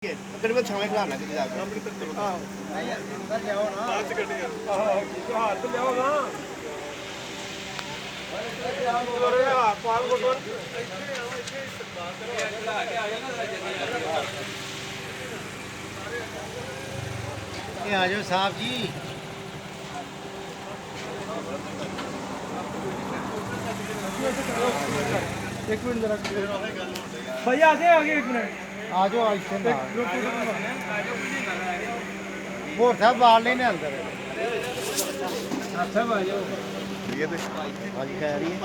गड्डी में छावे खिलाना किसी जाके हां नहीं अंदर ले आओ ना हाथ गड्डी हां हाथ ले आओ ना अरे हां पाल को ये आ जाओ साहब जी एक मिनट जरा भैया आगे एक मिनट आ जाओ और साहब बाल लेने अंदर सब आ जाओ ये तो आज कह रही है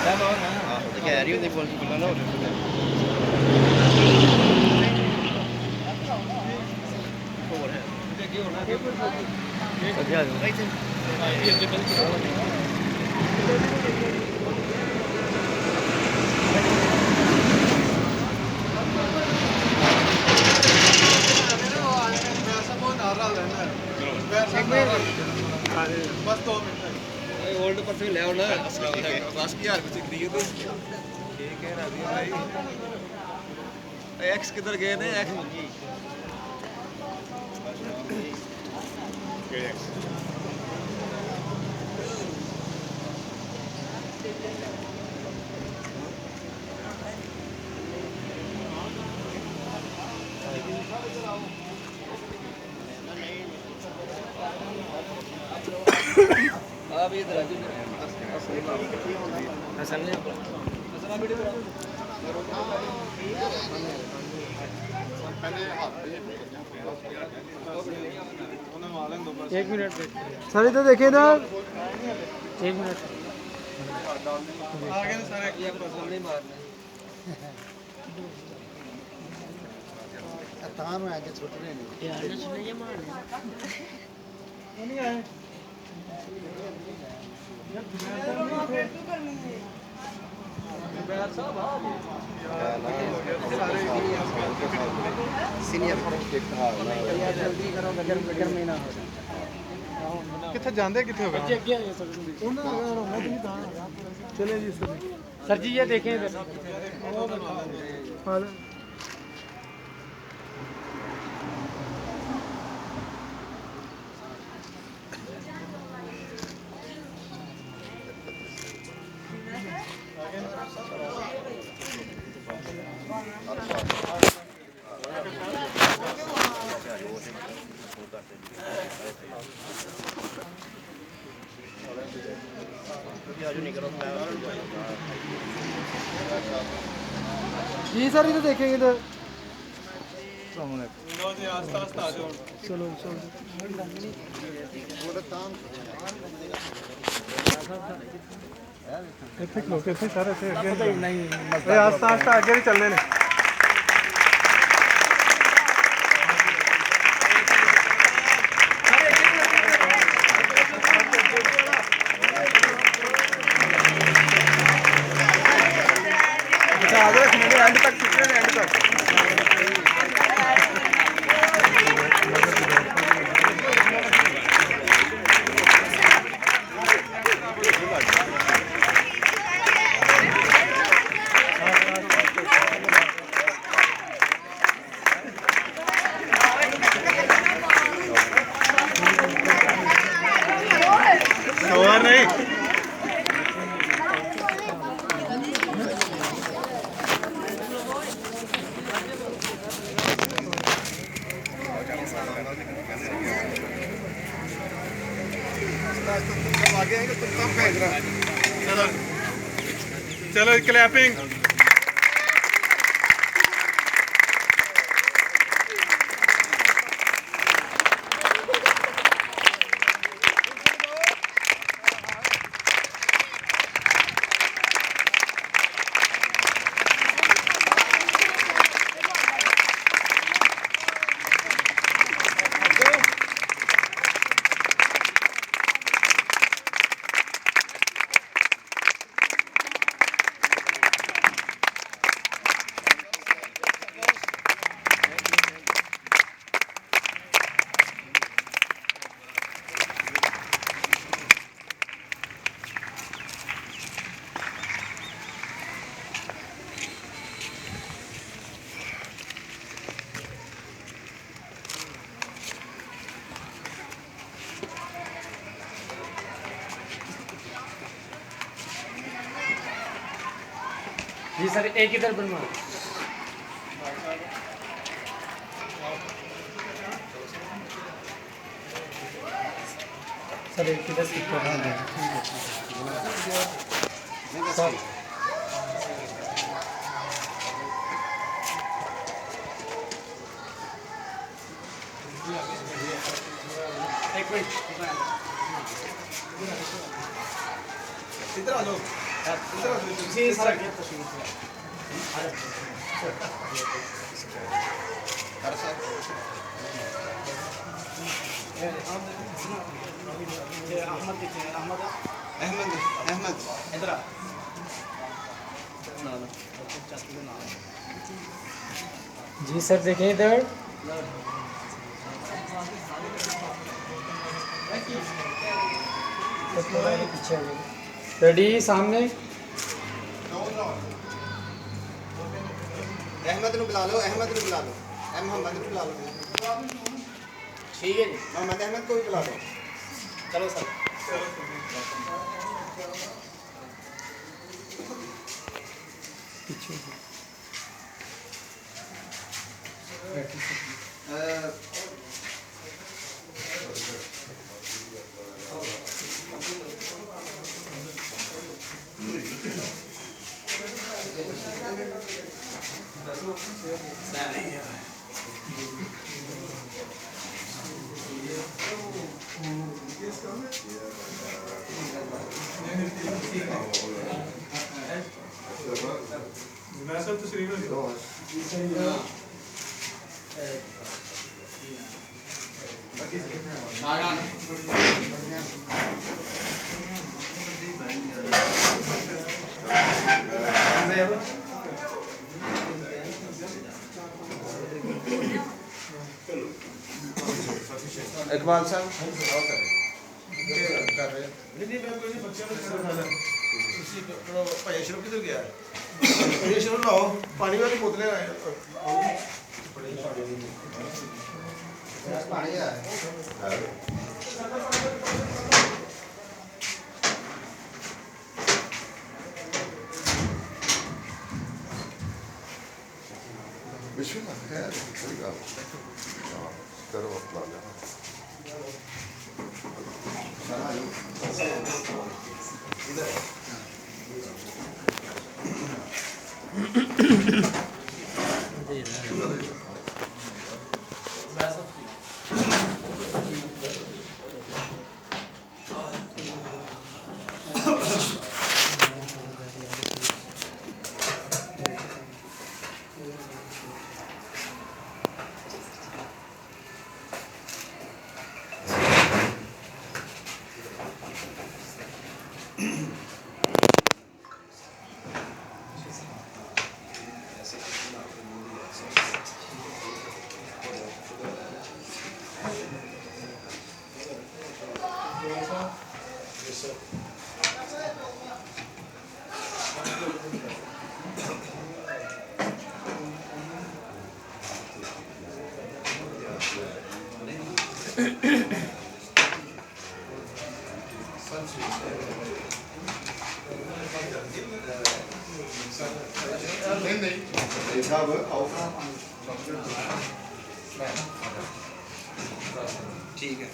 सब आओ ना हां तो कह रही है बोल के ना और है देखिए होना एक आ जाओ ये बंद बस 2 मिनट ओल्ड पर से ले आओ ना 10,000 कुछ खरीद दो ठीक है राजी भाई एक्स किधर गए ने एक्स एक्स अब इधर हसन ने हसन वीडियो एक मिनट सर इधर देखिए ना 1 मिनट आगे ना सर ये पसंद नहीं मारना तार में आके छूट रहे नहीं यार ना सुने ये मारने नहीं आए किथे जांदे किथे होगा चले जी सर जी ये देखें जी सर इधर देखेंगे इधर चलो सर आस्ता आस्ता आगे भी चलने ने एंड तक एंड तक चलो क्लैपिंग जी सर एक इधर बनवा सर एक इधर ठीक है एक मिनट इधर आ जाओ, इधर आ जाओ। जी सर अहमद अहमद अहमद इधर आ जी सर देखें इधर पीछे रेडी सामने अहमद ਨੂੰ ਬੁਲਾ ਲਓ, ਅਹਿਮਦ ਨੂੰ ਬੁਲਾ ਲਓ, ਮੁਹੰਮਦ ਨੂੰ ਬੁਲਾ ਲਓ। ठीक है जी ਮੁਹੰਮਦ ਅਹਿਮਦ को भी बुला लो। चलो सर पीछे मैं सब तशरीफ रखो। इकबाल साहब कर रहे नहीं मैं कोई बच्चों ने खाना भाई अशरफ किधर गया है? अशरफ लाओ पानी वाली बोतलें आए पानी है बिस्मिल्लाह खैर कोई गल करो अपना ठीक है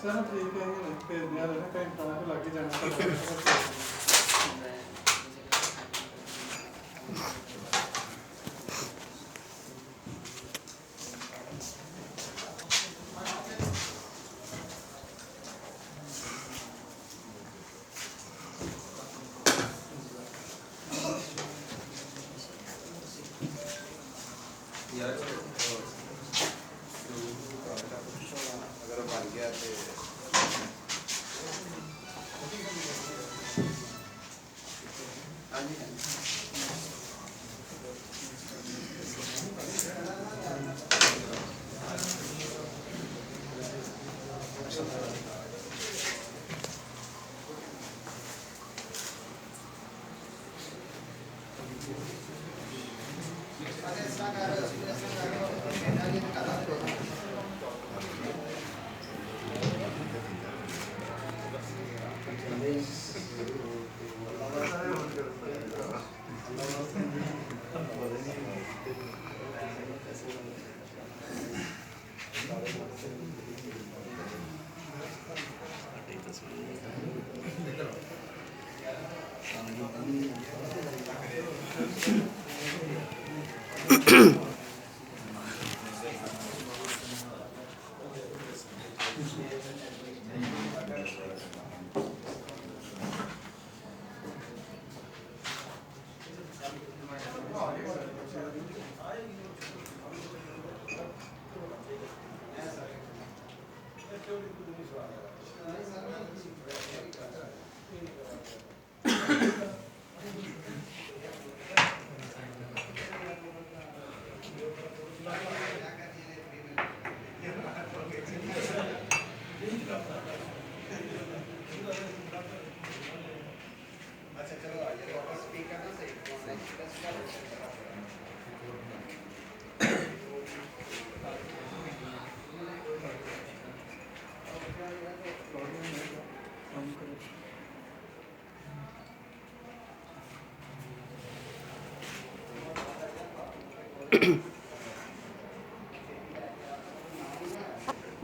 चलो ठीक है ਅਗਰ ਬਣ ਗਿਆ ਤੇ ਹਾਂਜੀ Ahem.